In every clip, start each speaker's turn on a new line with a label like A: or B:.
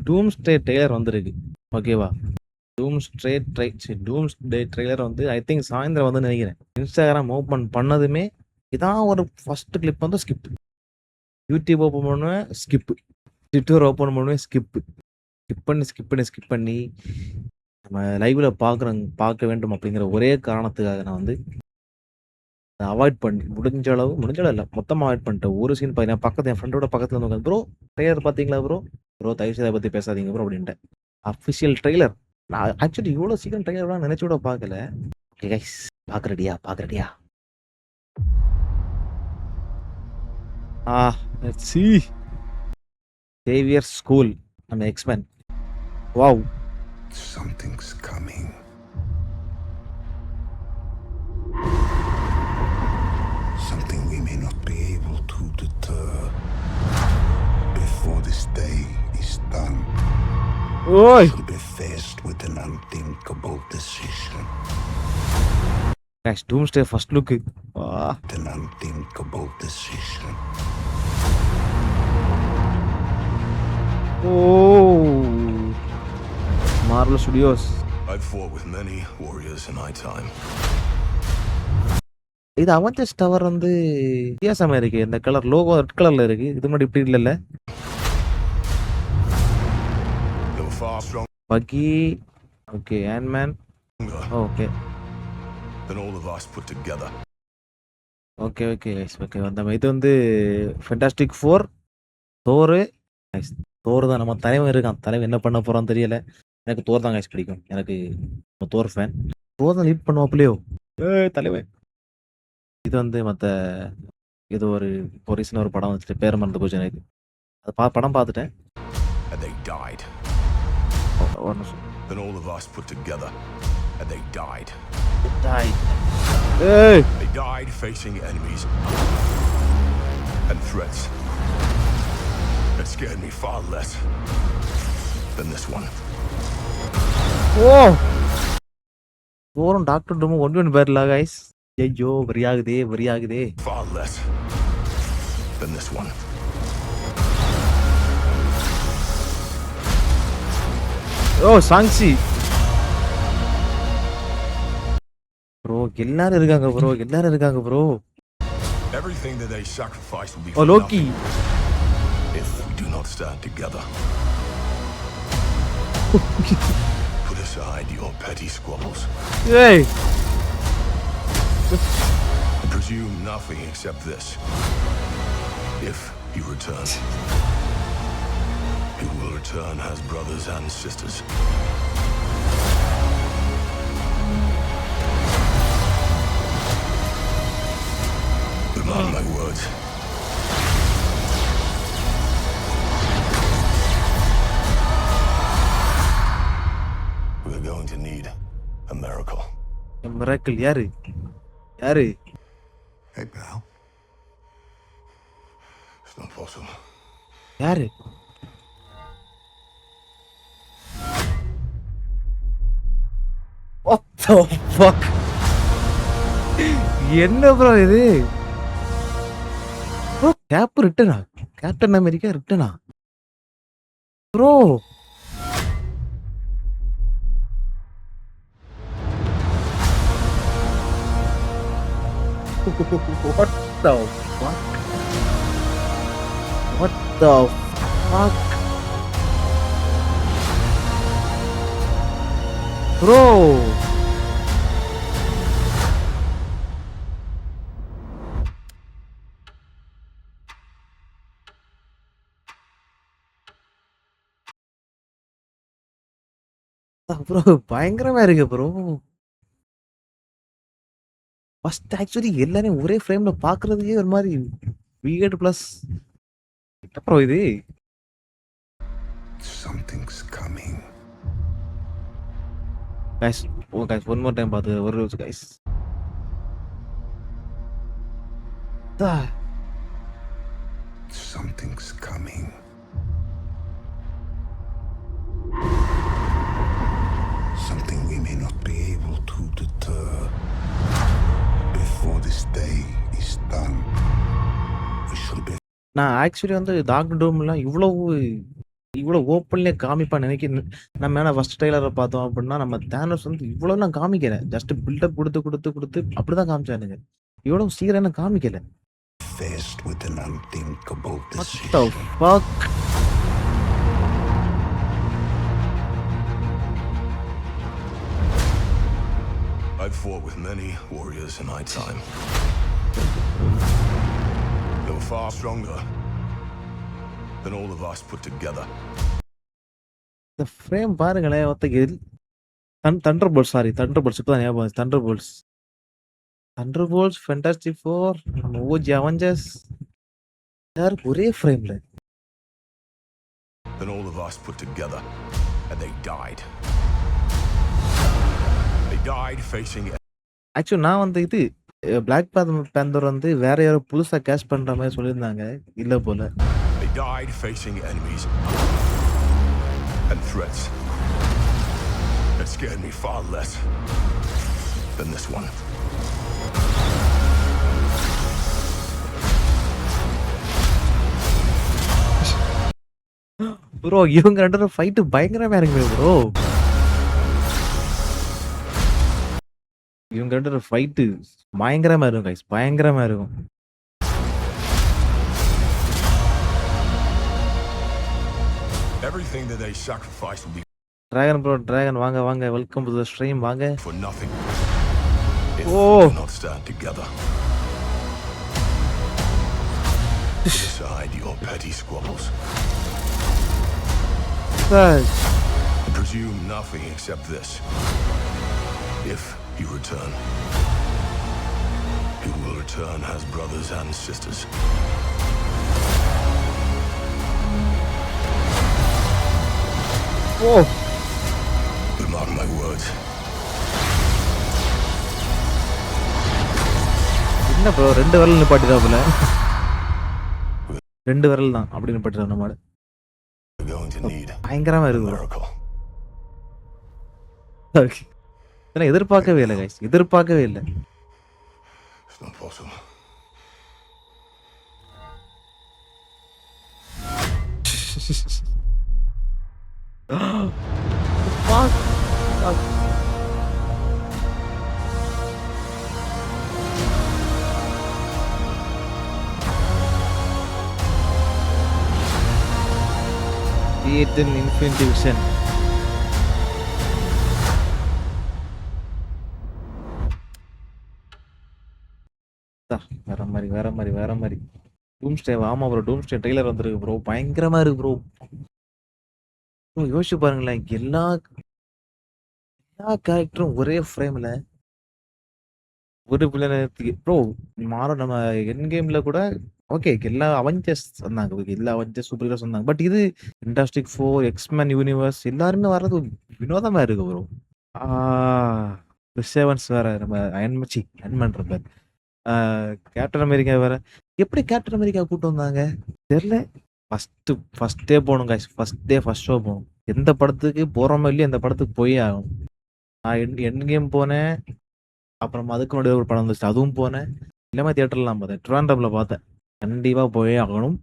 A: டூம்ஸ்டே trailer வந்திருக்கு. ஓகேவா? டூம்ஸ்டே trailer வந்து ஐ திங்க் சாயந்தரம் வந்து நினைக்கிறேன். Instagram ஓப்பன் பண்ணதுமே, இதான் ஒரு ஃபர்ஸ்ட் கிளிப் வந்து ஸ்கிப். YouTube ஓப்பன் பண்ணுவேன் ஸ்கிப். Twitter ஓப்பன் பண்ணுவேன் ஸ்கிப். ஸ்கிப் பண்ணி நம்ம லைவ்ல பார்க்க வேண்டும் அப்படிங்கிற ஒரே காரணத்துக்காக நான் வந்து அவாய்ட் பண்ணி முடிஞ்ச அளவு இல்ல. மொத்தமா அவாய்ட் பண்ணிட்டேன். ஒரு சீன் பார்த்தீங்கன்னா, என் ஃப்ரெண்டோட பக்கத்துல வந்து உட்காந்து, "ப்ரோ ட்ரெய்லர் பார்த்தீங்களா ப்ரோ? ப்ரோ தயவு செய்து அத பத்தி பேசாதீங்க ப்ரோ" அப்படின்ட்டேன். Official trailer. நான் ஆக்சுவலி இவ்வளோ சீக்கிரம் ட்ரெய்லர்லாம் நினைச்சு கூட பார்க்கல. ஓகே கைஸ் பார்க்க ரெடியா? Let's see. சேவியர் ஸ்கூல் நம்ம எக்ஸ்மேன். Wow.
B: Something's coming. Something we may not be able to deter before this day is done.
A: Oi!
B: We'll be faced with an unthinkable decision.
A: Guys, Doomsday first look.
B: An unthinkable decision.
A: Oh! Marvel Studios.
B: I've fought with many warriors in my time.
A: இது Avengers tower வந்து வித்தியாசமா இருக்கு. இந்த colour logo red கலர்ல இருக்கு. இது முன்னாடி இப்படி இல்லல்ல. பக்கி. ஓகே, ஆன்மேன். Okay.
B: Than all of us put together.
A: Okay guys. Okay, நம்ம இது வந்து ஃபேண்டாஸ்டிக் 4 தோர். गाइस, தோர் தான் நம்ம தலைவன் இருக்கான். தலைவன் என்ன பண்ண போறான்னு தெரியல. எனக்கு தோர் தான் गाइस பிடிக்கும். எனக்கு தோர் ஃபேன். தோர் தான் லீட் பண்ணுவாப்லையோ. தலைவன். இது வந்து இது ஒரு ரீசன் ஒரு படம் வந்துச்சு. பேர் மறந்து போச்சு எனக்கு. அது படம் பார்த்துட்டேன்.
B: And they died. Then all of us put together. And they died.
A: Hey!
B: They died facing enemies and threats that scared me far less than this one.
A: Oh! தோரும் டாக்டர் டூமும் ஒன் பேர்ல गाइस. ஐயோ வெறியாகுதே.
B: Far less than this one.
A: Oh, சாங்சி. Bro எல்லாரும் இருக்காங்க bro.
B: Everything that they sacrifice will be
A: for Loki
B: if we do not stand together. Put aside your petty squabbles.
A: Hey.
B: I presume nothing except this. If you return, you will return as brothers and sisters. Mark my words. We're going to need a miracle.
A: A miracle யாரு?
B: Hey pal. It's not possible.
A: யாரு? What the fuck? என்ன bro இது? Bro Cap ரிட்டனா? Captain America ரிட்டனா? Bro what the fuck? Bro. Bro பயங்கரமா இருக்கு bro. First actually எல்லாரும் ஒரே ஃப்ரேம்ல பாக்குறதுக்கே ஒரு மாதிரி வியர்ட் பிளஸ் என்ன ப்ரோ இது?
B: Something's coming.
A: Guys, one more time பாத்து ஒரு நிமிஷம் guys.
B: Something's coming. Something we may not be able to deter before this day is done. We should be.
A: நான் ஆக்சுவலி வந்து டாக்டர் டூம்லாம் இவ்வளவு இவ்வளோ ஓப்பன்லயே காமிப்பான்னு நம்ம ஏன்னா ஃபர்ஸ்ட் ட்ரெய்லர பார்த்தோம் அப்படின்னா, நம்ம தேனோஸ் வந்து இவ்வளோலாம் காமிக்கல. ஜஸ்ட் பில்டப் குடுத்து அப்படிதான் காமிச்சானுங்க. இவ்வளோ சீக்கிரம் காமிக்கல.
B: Faced with an unthinkable
A: what the
B: decision.
A: Fuck!
B: I've fought with many warriors in my time. They were far stronger than all of us put together.
A: இந்த ஃப்ரேம் பாருங்களேன். தண்டர்போல்ட்ஸ் தண்டர்போல்ட்ஸ் இப்பதான் ஞாபகம் வந்துச்சு. தண்டர்போல்ட்ஸ், ஃபேண்டாஸ்டிக் ஃபோர், நம்ம OG Avengers எல்லாரும் ஒரே ஃப்ரேம்ல.
B: Than all of us put together, and they died. They died facing.
A: Actually நான் வந்து இது பிளாக் பேந்தர் வந்து வேற யாரோ புதுசா கேஸ்ட் பண்ற மாதிரி சொல்லியிருந்தாங்க. இல்ல போல.
B: They died facing enemies and threats that scared me far less than this one.
A: Bro இவங்க 2 பேரும் ஃபைட் பயங்கரமா இருக்கு ப்ரோ. இவங்க 2 பேரும் ஃபைட் பயங்கரமா இருக்கும் கைஸ். பயங்கரமா இருக்கும்.
B: Everything that they sacrificed will be
A: dragon வாங்க. வெல்கம் டு தி ஸ்ட்ரீம் வாங்க.
B: for nothing if
A: Oh.
B: we do not stand together. Put aside your petty squabbles
A: sir
B: and presume nothing except this. If you return, you will return as brothers and sisters.
A: ஓ
B: But mark my words,
A: என்ன bro 2 விரல் நிப்பாட்டிடாப்புல. 2 விரல் தான் அப்படி நிப்பாட்டிடா நம்ம.
B: we're going to need
A: பயங்கரமா
B: a
A: இருக்கு bro.
B: miracle.
A: இதெல்லாம் எதிர்பார்க்கவே இல்லை கைஸ். எதிர்பார்க்கவே இல்லை.
B: It's not possible.
A: Fuck. Create an infinity vision. வேற மாதிரி. டூம்ஸ்டே ஆமா ப்ரோ. டூம்ஸ்டே ட்ரெய்லர் வந்திருக்கு ப்ரோ. பயங்கரமா இருக்கு ப்ரோ. யோசிச்சு பாருங்களேன். எல்லா கேரக்டரும் ஒரே ஃப்ரேம்ல ஒரு வில்லனுக்கு ப்ரோ. நம்ம என் கேம்ல கூட ஓகே எல்லா அவெஞ்சர்ஸ் வந்தாங்க. ஓகே எல்லா அவெஞ்சர்ஸ் சூப்பர் ஹீரோஸ் வந்தாங்க. பட் இது ஃபேண்டாஸ்டிக் ஃபோர், எக்ஸ்மேன் யூனிவர்ஸ் எல்லாருமே வர்றது வினோதமா இருக்கு ப்ரோ. கிறிஸ் எவன்ஸ் வேற, நம்ம அயன்மேன் இருப்பார். கேப்டன் அமெரிக்கா வேற. எப்படி கேப்டன் அமெரிக்கா கூட்டு வந்தாங்க தெரியல. ஃபர்ஸ்டே போகணும் கைஸ். ஃபர்ஸ்ட் ஷோ போகணும். எந்த படத்துக்கு போறோமோ இல்லையோ அந்த படத்துக்கு போயே ஆகணும். நான் என் கேம் போனேன். அப்புறம் அதுக்கு முன்னாடி ஒரு படம் வந்துச்சு, அதுவும் போனேன். எல்லாமே தியேட்டர்லாம் பார்த்தேன். ட்ரிவாண்ட்ரம்ல பார்த்தேன். கண்டிப்பா போயே ஆகணும்.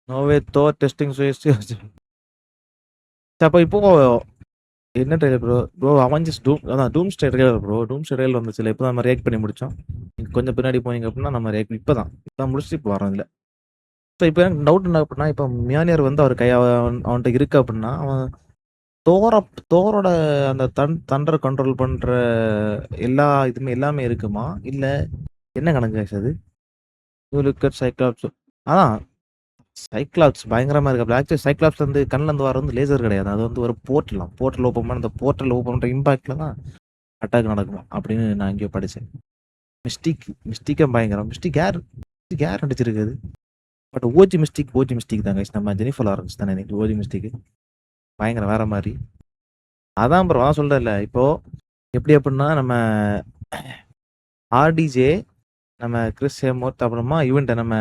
A: நோவே தோர் டெஸ்டிங் அப்போ இப்போ என்ன trailer bro Avengers Doomsday trailer bro. Doomsday trailer வந்துச்சுல. இப்போ நம்ம ரியாக்ட் பண்ணி முடிச்சோம். கொஞ்சம் பின்னாடி போனீங்க அப்படின்னா நம்ம ரியாக்ட் இப்பதான் முடிச்சுட்டு இப்போ வரோம். இல்லை ஸோ இப்போ எனக்கு டவுட் என்ன அப்படின்னா, இப்போ மியானியர் வந்து அவர் அவன்கிட்ட இருக்கு அப்படின்னா, அவன் தோரோட அந்த தண்டர் கண்ட்ரோல் பண்ற எல்லாமே இருக்குமா, இல்ல என்ன கணக்கு guys அது? சைக்ளாப்ஸ். அதான் சைக்ளாப்ஸ் பயங்கரமா இருக்கு. ஆக்சுவலி சைக்ளாப்ஸ் வந்து கண்ணில் இருந்து வர வந்து லேசர் கிடையாது. அது வந்து ஒரு போர்ட்டல் ஓப்பன் பண்ண, அந்த போர்ட்டல் ஓப்பன் பண்ற இம்பாக்ட்ல தான் அட்டாக் நடக்குமா அப்படின்னு நான் இங்கேயோ படிச்சேன். மிஸ்டிக்கா பயங்கரம். மிஸ்டிக் யார் நடிச்சிருக்குது? பட் ஓஜி மிஸ்டிக் தான் guys. நம்ம ஜெனிஃபர் லாரன்ஸ் தானே ஓஜி மிஸ்டிக். பயங்கரம் வேற மாதிரி. அதான் ப்ரோ நான் சொல்றேன்ல. இப்போ எப்படி அப்படின்னா, நம்ம ஆர்டிஜே, நம்ம கிறிஸ் ஹேமோர்த், அப்புறமா இவன்ட்ட நம்ம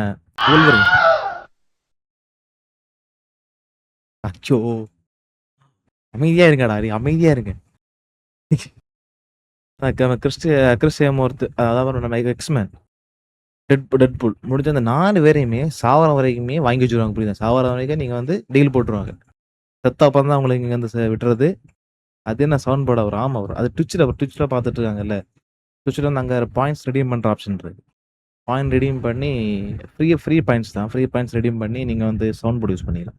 A: wolverine. அச்சோ அமைதியா இருங்கடா, அமைதியா இருங்க. கிறிஸ் ஹேமோர்த், அதாவது நம்ம எக்ஸ்மேன் டெட்பூல் முடிஞ்ச அந்த 4 பேரையுமே சாவர வரைக்குமே வாங்கி வச்சுருவாங்க. புரியுதா? சாவர வரைக்கும் நீங்க வந்து டீல் போட்டுருவாங்க. செத்த அப்புறம் தான் உங்களுக்கு இங்க வந்து விட்டுறது. அது என்ன சவுண்ட் போர்டா வரும்? ஆமா வரும். அது ட்விட்ச்ல பார்த்துட்டு இருக்காங்கல்ல. ட்விட்ச்ல வந்து அங்க பாயிண்ட்ஸ் ரெடீம் பண்ற ஆப்ஷன் இருக்கு. பாயிண்ட் ரெடீம் பண்ணி ஃப்ரீ பாயிண்ட்ஸ் தான். ஃப்ரீ பாயிண்ட்ஸ் ரெடீம் பண்ணி நீங்க வந்து சவுண்ட் போர்ட் யூஸ் பண்ணிக்கலாம்.